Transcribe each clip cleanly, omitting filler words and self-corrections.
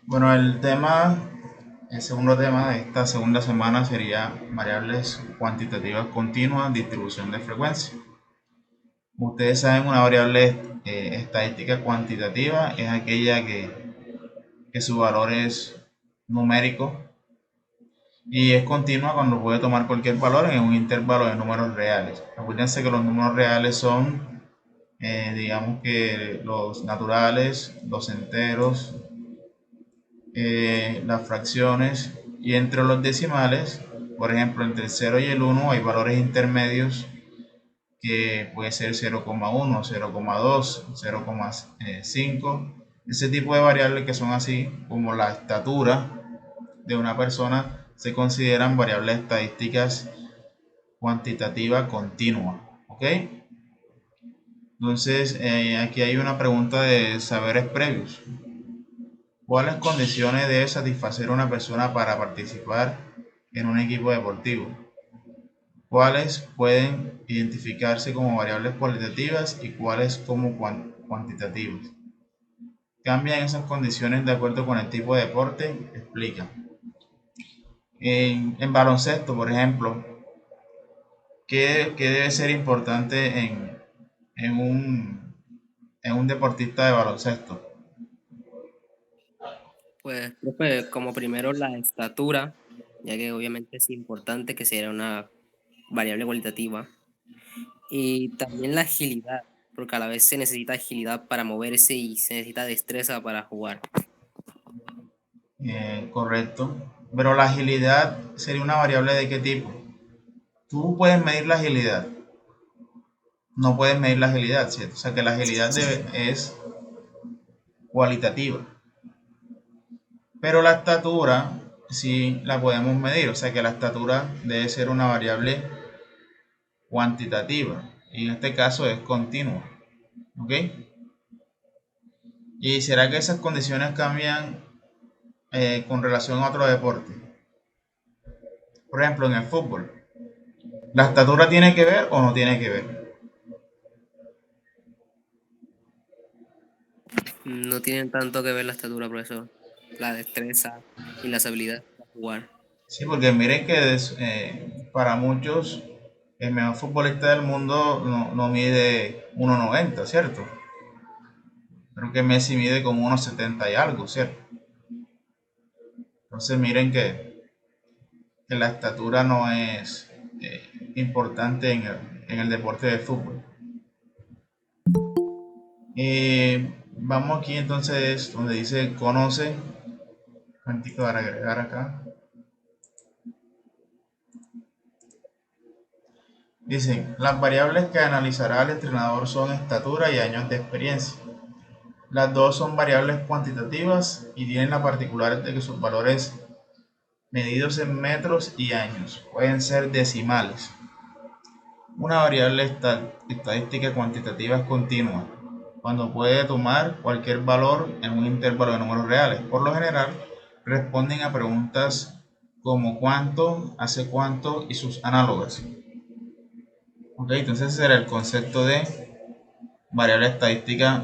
Bueno, el segundo tema de esta segunda semana sería variables cuantitativas continuas, distribución de frecuencia. Ustedes saben, una variable estadística cuantitativa es aquella que su valor es numérico y es continua cuando puede tomar cualquier valor en un intervalo de números reales. Acuérdense que los números reales son, digamos que los naturales, los enteros, las fracciones, y entre los decimales, por ejemplo, entre el 0 y el 1 hay valores intermedios que puede ser 0,1, 0,2, 0,5. Ese tipo de variables que son así como la estatura de una persona se consideran variables estadísticas cuantitativa continua. ¿Ok? Entonces, aquí hay una pregunta de saberes previos. ¿Cuáles condiciones debe satisfacer una persona para participar en un equipo deportivo? ¿Cuáles pueden identificarse como variables cualitativas y cuáles como cuantitativas? ¿Cambian esas condiciones de acuerdo con el tipo de deporte? Explica. En baloncesto, por ejemplo, ¿qué debe ser importante en en un deportista de baloncesto? Pues, profe, como primero la estatura, ya que obviamente es importante que sea una variable cualitativa, y también la agilidad, porque a la vez se necesita agilidad para moverse y se necesita destreza para jugar. Correcto. Pero la agilidad sería una variable de qué tipo? Tú puedes medir la agilidad, no puedes medir la agilidad, ¿cierto? O sea que la agilidad es cualitativa. Pero la estatura sí la podemos medir, o sea que la estatura debe ser una variable cuantitativa y en este caso es continua. ¿Ok? ¿Y será que esas condiciones cambian con relación a otro deporte? Por ejemplo, en el fútbol. ¿La estatura tiene que ver o no tiene que ver? No tienen tanto que ver la estatura, profesor, la destreza y las habilidades para jugar. Sí, porque miren que para muchos el mejor futbolista del mundo no mide 1,90, ¿cierto? Creo que Messi mide como 1,70 y algo, ¿cierto? Entonces miren que la estatura no es importante en el deporte de fútbol. Vamos aquí entonces donde dice conoce, antico para agregar acá. Dicen, las variables que analizará el entrenador son estatura y años de experiencia. Las dos son variables cuantitativas y tienen la particularidad de que sus valores medidos en metros y años pueden ser decimales. Una variable estadística cuantitativa es continua, cuando puede tomar cualquier valor en un intervalo de números reales. Por lo general, responden a preguntas como cuánto, hace cuánto y sus análogas. Ok, entonces ese era el concepto de variable estadística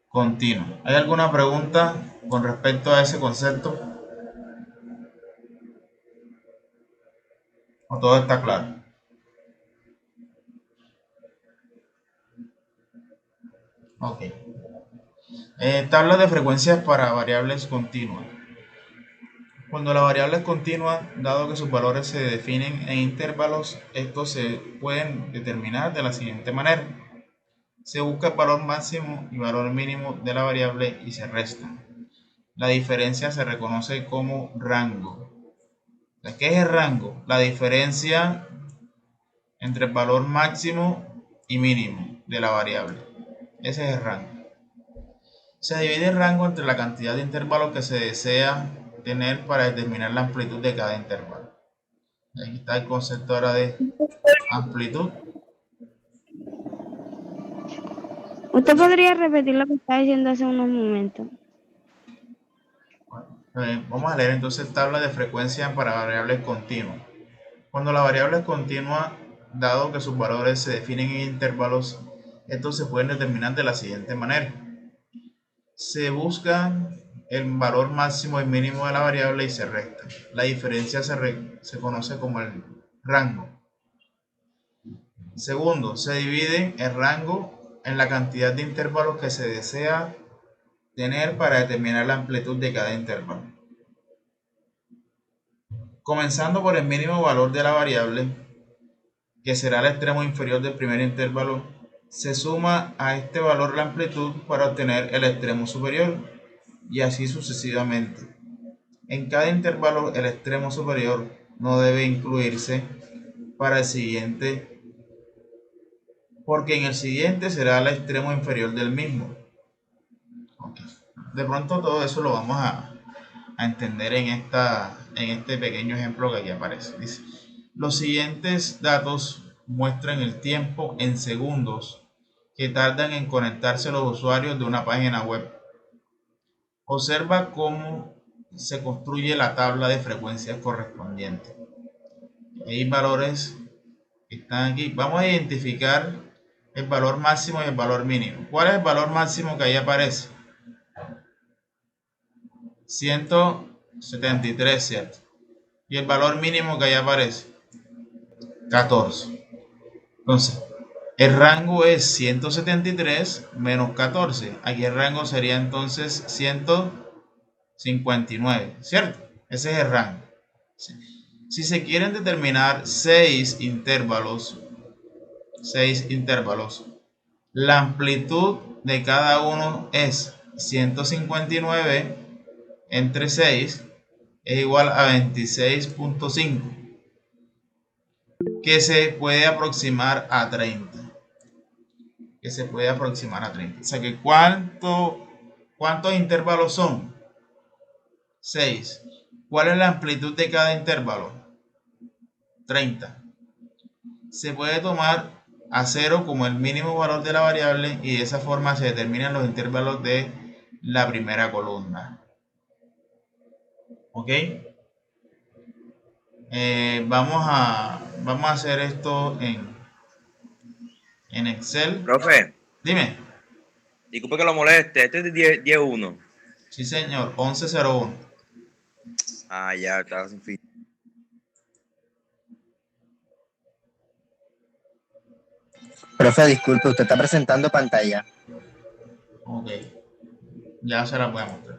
continua. ¿Hay alguna pregunta con respecto a ese concepto? ¿O todo está claro? Ok. Tabla de frecuencias para variables continuas. Cuando la variable es continua, dado que sus valores se definen en intervalos, estos se pueden determinar de la siguiente manera. Se busca el valor máximo y valor mínimo de la variable y se restan. La diferencia se reconoce como rango. ¿Qué es el rango? La diferencia entre el valor máximo y mínimo de la variable. Ese es el rango. Se divide el rango entre la cantidad de intervalos que se desea tener para determinar la amplitud de cada intervalo. Aquí está el concepto ahora de amplitud. ¿Usted podría repetir lo que estaba diciendo hace unos momentos? Vamos a leer entonces tabla de frecuencia para variables continuas. Cuando la variable es continua, dado que sus valores se definen en intervalos, estos se pueden determinar de la siguiente manera. se busca el valor máximo y mínimo de la variable y se resta. La diferencia se conoce como el rango. Segundo, se divide el rango en la cantidad de intervalos que se desea tener para determinar la amplitud de cada intervalo. Comenzando por el mínimo valor de la variable, que será el extremo inferior del primer intervalo, se suma a este valor la amplitud para obtener el extremo superior y así sucesivamente. En cada intervalo el extremo superior no debe incluirse para el siguiente, porque en el siguiente será el extremo inferior del mismo. Okay. De pronto todo eso lo vamos a entender en este pequeño ejemplo que aquí aparece. Dice, los siguientes datos muestran el tiempo en segundos que tardan en conectarse los usuarios de una página web. Observa cómo se construye la tabla de frecuencias correspondiente. Hay valores que están aquí. Vamos a identificar el valor máximo y el valor mínimo. ¿Cuál es el valor máximo que ahí aparece? 173, ¿cierto? Y el valor mínimo que ahí aparece, 14. Entonces, el rango es 173 menos 14. Aquí el rango sería entonces 159, ¿cierto? Ese es el rango. Si se quieren determinar 6 intervalos, la amplitud de cada uno es 159 entre 6 es igual a 26.5, que se puede aproximar a 30. O sea que ¿cuántos intervalos son? 6. ¿Cuál es la amplitud de cada intervalo? 30. Se puede tomar a 0 como el mínimo valor de la variable y de esa forma se determinan los intervalos de la primera columna. ¿Ok? Vamos a hacer esto en Excel. Profe, Dime. disculpe que lo moleste, este es de 10.1. Sí, señor, 11.01. Ah, ya, estaba sin fin. Profe, disculpe, usted está presentando pantalla. Ok, ya se la voy a mostrar.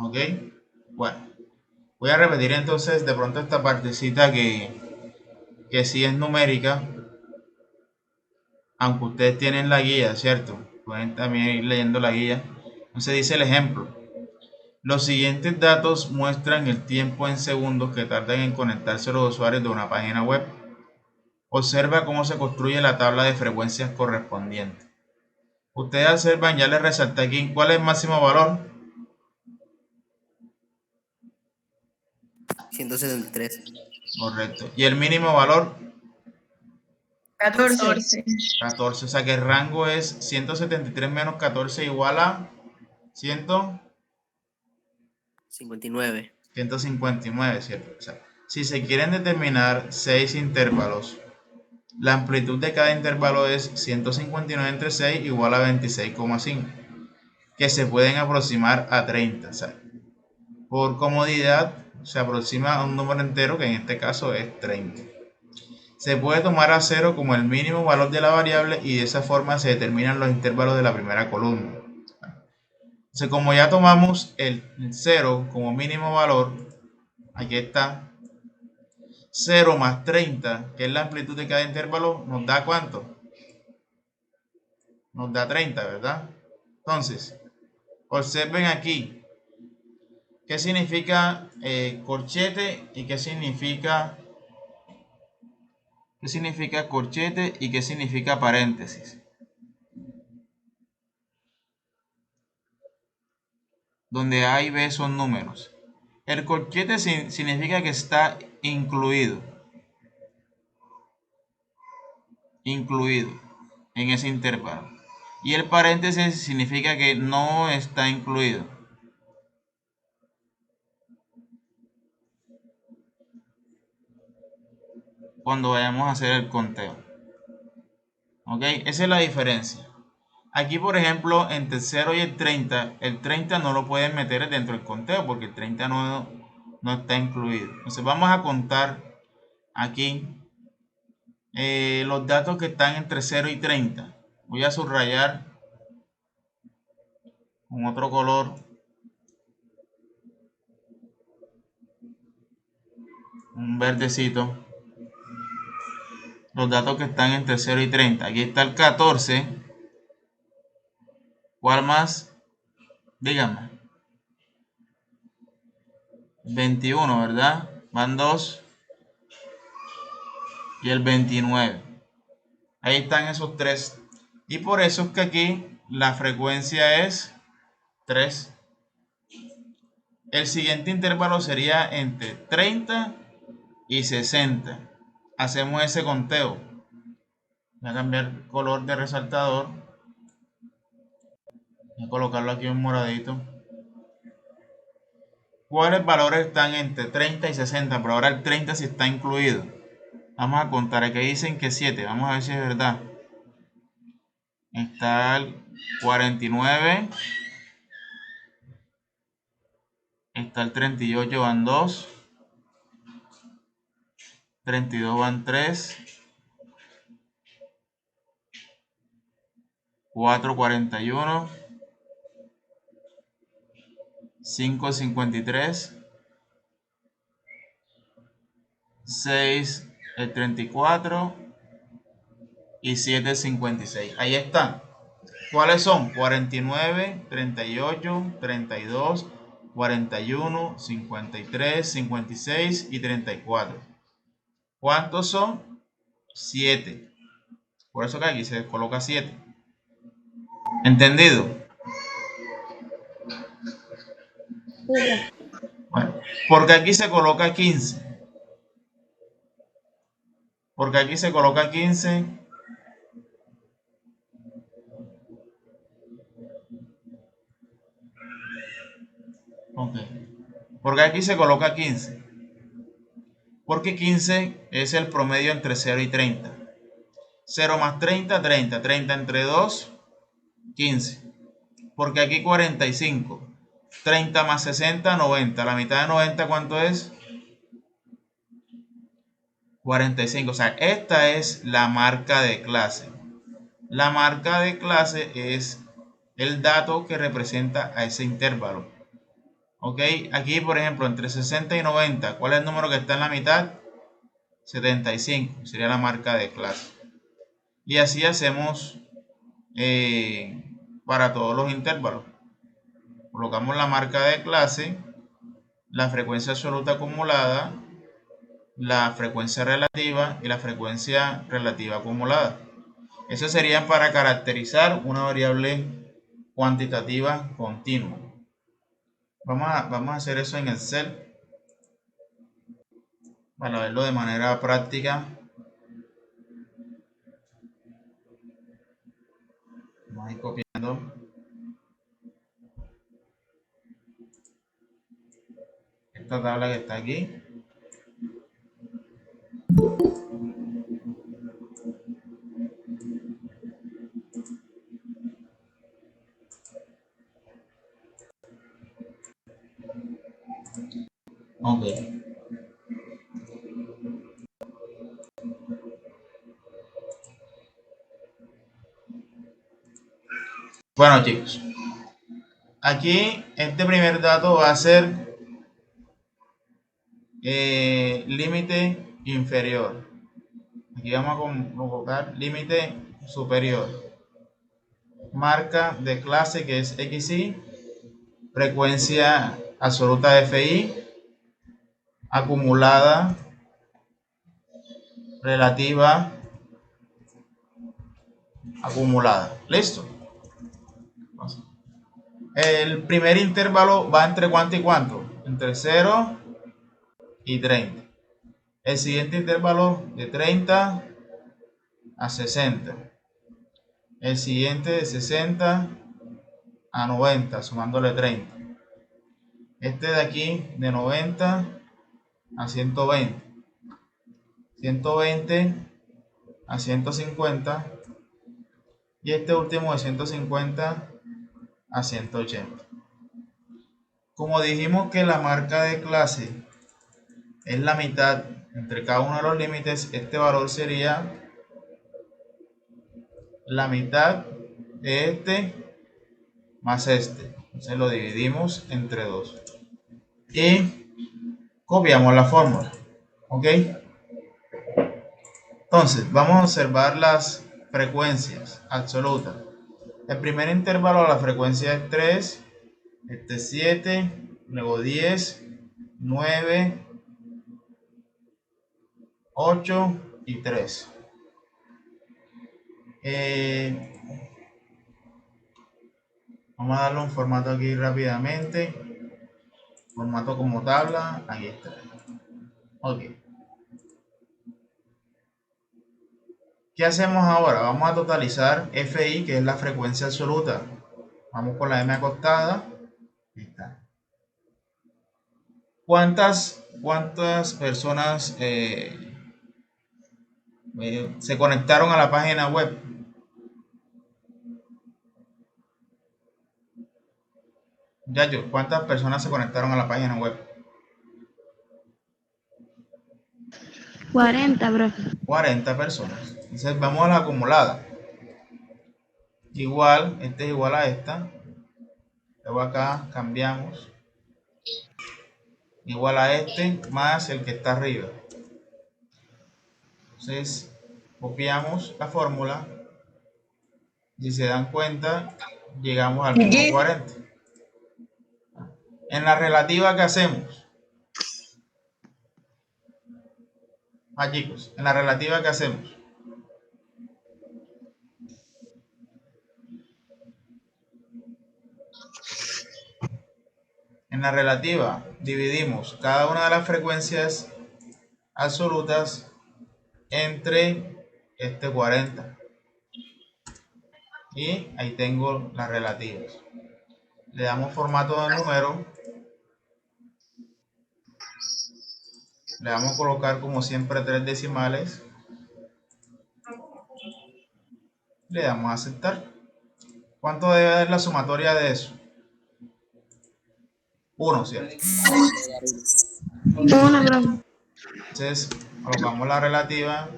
Ok, bueno, voy a repetir entonces de pronto esta partecita que sí es numérica, aunque ustedes tienen la guía, ¿cierto? Pueden también ir leyendo la guía. Entonces dice el ejemplo: los siguientes datos muestran el tiempo en segundos que tardan en conectarse los usuarios de una página web. Observa cómo se construye la tabla de frecuencias correspondiente. Ustedes observan, ya les resalté aquí, ¿cuál es el máximo valor? 173. Correcto. ¿Y el mínimo valor? 14. 14. O sea que el rango es 173 menos 14 igual a 59. 159, ¿cierto? O sea, si se quieren determinar 6 intervalos, la amplitud de cada intervalo es 159 entre 6 igual a 26,5, que se pueden aproximar a 30. O sea, por comodidad se aproxima a un número entero que en este caso es 30. Se puede tomar a 0 como el mínimo valor de la variable y de esa forma se determinan los intervalos de la primera columna. Entonces, como ya tomamos el 0 como mínimo valor, aquí está 0 más 30, que es la amplitud de cada intervalo, nos da ¿cuánto? Nos da 30, ¿verdad? Entonces, observen aquí qué significa corchete y qué significa corchete y qué significa paréntesis. Donde A y B son números. El corchete significa que está incluido en ese intervalo. Y el paréntesis significa que no está incluido. cuando vayamos a hacer el conteo. ¿Ok? Esa es la diferencia. Aquí, por ejemplo, entre el 0 y el 30 no lo pueden meter dentro del conteo porque el 30 no está incluido. Entonces vamos a contar aquí los datos que están entre 0 y 30. Voy a subrayar con otro color. Un verdecito. Los datos que están entre 0 y 30. Aquí está el 14. ¿Cuál más? Díganme. 21, ¿verdad? Van 2. Y el 29. Ahí están esos 3. Y por eso es que aquí la frecuencia es 3. El siguiente intervalo sería entre 30 y 60. Hacemos ese conteo. Voy a cambiar el color de resaltador. Voy a colocarlo aquí en moradito. ¿Cuáles valores están entre 30 y 60? Pero ahora el 30 sí está incluido. Vamos a contar. Aquí dicen que 7. Vamos a ver si es verdad. Está el 49. Está el 38, van 2. 32 van 3. 4, 41. 5, 53. 6, el 34. Y 7, 56. Ahí están. ¿Cuáles son? 49, 38, 32, 41, 53, 56 y 34. ¿Cuántos son? 7. Por eso que aquí se coloca 7. ¿Entendido? Bueno, porque aquí se coloca 15. Porque aquí se coloca 15. Ok. Porque aquí se coloca 15. Porque 15 es el promedio entre 0 y 30. 0 más 30, 30. 30 entre 2, 15. Porque aquí 45. 30 más 60, 90. La mitad de 90, ¿cuánto es? 45. O sea, esta es la marca de clase. La marca de clase es el dato que representa a ese intervalo. Ok, aquí por ejemplo entre 60 y 90, ¿cuál es el número que está en la mitad? 75, sería la marca de clase. Y así hacemos para todos los intervalos. Colocamos la marca de clase, la frecuencia absoluta acumulada, la frecuencia relativa y la frecuencia relativa acumulada. Eso sería para caracterizar una variable cuantitativa continua. Vamos a hacer eso en Excel para verlo de manera práctica. Vamos a ir copiando esta tabla que está aquí. Ok. Bueno chicos, aquí este primer dato va a ser límite inferior. Aquí vamos a colocar límite superior. Marca de clase que es XY. Frecuencia absoluta de FI. Acumulada. Relativa. Acumulada. ¿Listo? El primer intervalo va entre cuánto y cuánto. Entre 0 y 30. El siguiente intervalo de 30 a 60. El siguiente de 60 a 90, sumándole 30. Este de aquí de 90 a 120. 120 a 150 y este último de 150 a 180. Como dijimos que la marca de clase es la mitad entre cada uno de los límites, este valor sería la mitad de este más este. Entonces lo dividimos entre 2 y copiamos la fórmula. ¿Ok? Entonces vamos a observar las frecuencias absolutas. El primer intervalo la frecuencia es 3, este es 7, luego 10, 9, 8 y 3. Vamos a darle un formato aquí rápidamente. Formato como tabla. Ahí está. Ok. ¿Qué hacemos ahora? Vamos a totalizar FI, que es la frecuencia absoluta. Vamos con la M acostada. Ahí está. ¿Cuántas personas se conectaron a la página web? Yayo, ¿cuántas personas se conectaron a la página web? 40, profe. 40 personas. Entonces vamos a la acumulada. Igual, este es igual a esta. Luego acá cambiamos. Igual a este más el que está arriba. Entonces copiamos la fórmula. Si se dan cuenta, llegamos al mismo 40. En la relativa, ¿qué hacemos? Chicos, en la relativa, ¿qué hacemos? En la relativa dividimos cada una de las frecuencias absolutas entre este 40. Y ahí tengo las relativas. Le damos formato de número. Le vamos a colocar como siempre 3 decimales. Le damos a aceptar. ¿Cuánto debe dar la sumatoria de eso? 1, ¿cierto? 1, profe. Entonces colocamos la relativa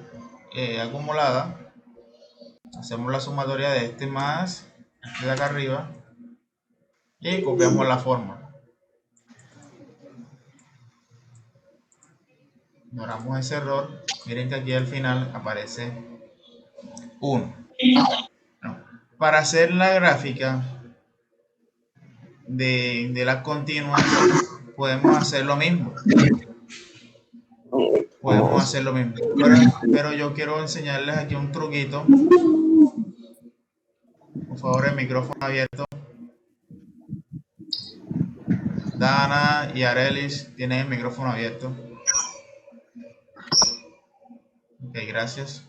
acumulada. Hacemos la sumatoria de este más este de acá arriba. Y copiamos la fórmula. Ignoramos ese error. Miren que aquí al final aparece 1. Para hacer la gráfica de las continuas, podemos hacer lo mismo. Pero yo quiero enseñarles aquí un truquito. Por favor, el micrófono abierto. Dana y Arelis tienen el micrófono abierto. Ok, gracias.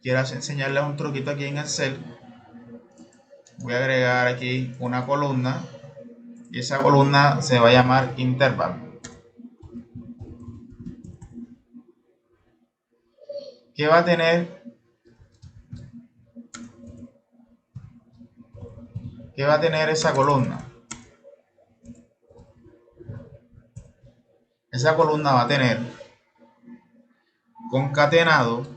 Quiero enseñarles un truquito aquí en Excel. Voy a agregar aquí una columna y esa columna se va a llamar intervalo. ¿Qué va a tener? ¿Qué va a tener esa columna? Esa columna va a tener concatenado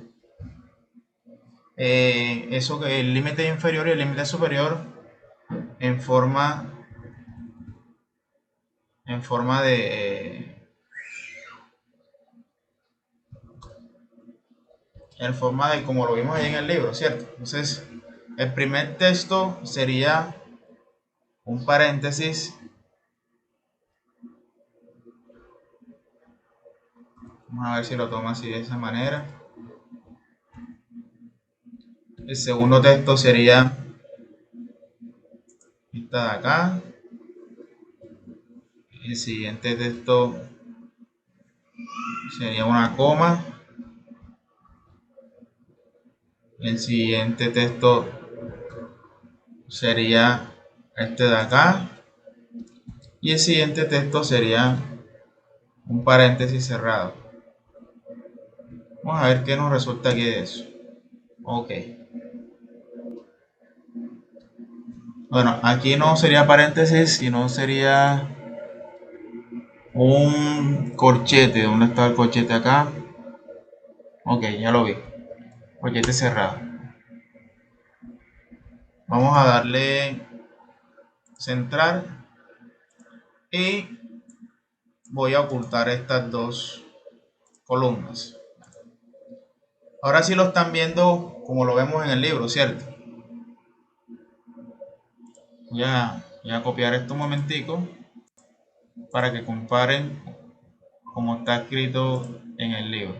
eso que el límite inferior y el límite superior en forma de como lo vimos ahí en el libro, ¿cierto? Entonces el primer texto sería un paréntesis. Vamos a ver si lo toma así de esa manera. El segundo texto sería esta de acá. El siguiente texto sería una coma. El siguiente texto sería este de acá. Y el siguiente texto sería un paréntesis cerrado. Vamos a ver qué nos resulta aquí de eso. Ok. Bueno, aquí no sería paréntesis, sino sería un corchete. ¿Dónde está el corchete acá? Ok, ya lo vi. Corchete cerrado. Vamos a darle centrar y voy a ocultar estas dos columnas. Ahora sí lo están viendo como lo vemos en el libro, ¿cierto? Voy a copiar esto un momentico para que comparen como está escrito en el libro.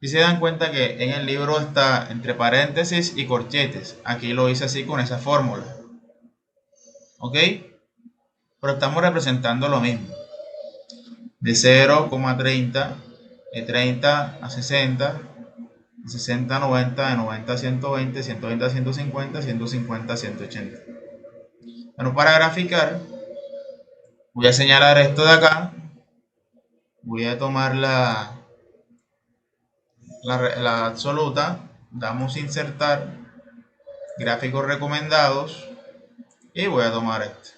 Si se dan cuenta que en el libro está entre paréntesis y corchetes, aquí lo hice así con esa fórmula. ¿Ok? Pero estamos representando lo mismo. De 0,30, de 30 a 60, de 60 a 90, de 90 a 120, 120 a 150, 150 a 180. Bueno, para graficar, voy a señalar esto de acá. Voy a tomar la absoluta, damos insertar, gráficos recomendados y voy a tomar este.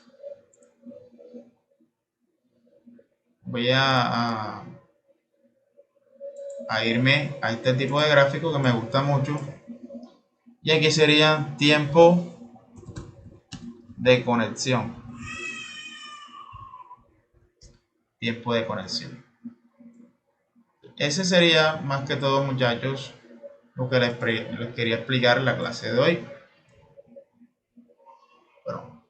Voy a irme a este tipo de gráfico que me gusta mucho y aquí sería tiempo de conexión. Tiempo de conexión. Ese sería más que todo, muchachos, lo que les quería explicar en la clase de hoy. Bueno,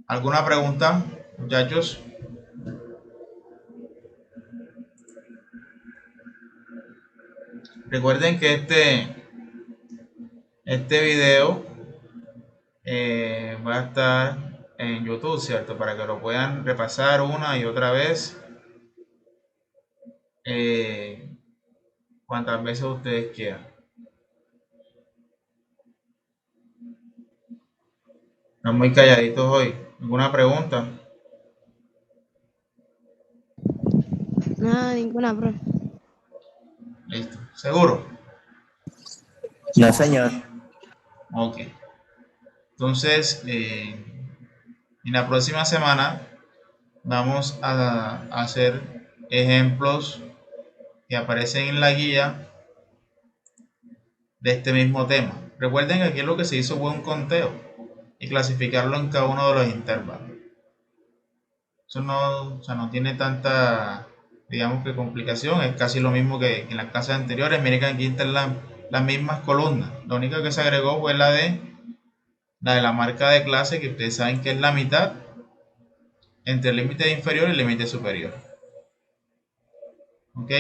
¿alguna pregunta, muchachos? Recuerden que este video va a estar en YouTube, ¿cierto? Para que lo puedan repasar una y otra vez, cuantas veces ustedes quieran. Están muy calladitos hoy. ¿Alguna pregunta? Nada, ninguna, profe. Listo. ¿Seguro? No, señor. Ok. Entonces, en la próxima semana vamos a hacer ejemplos que aparecen en la guía de este mismo tema. Recuerden que aquí lo que se hizo fue un conteo y clasificarlo en cada uno de los intervalos. Eso no, o sea, no tiene tanta, digamos, que complicación. Es casi lo mismo que en las clases anteriores. Miren que aquí están las mismas columnas. Lo único que se agregó fue la de la marca de clase, que ustedes saben que es la mitad entre el límite inferior y el límite superior. ¿Ok?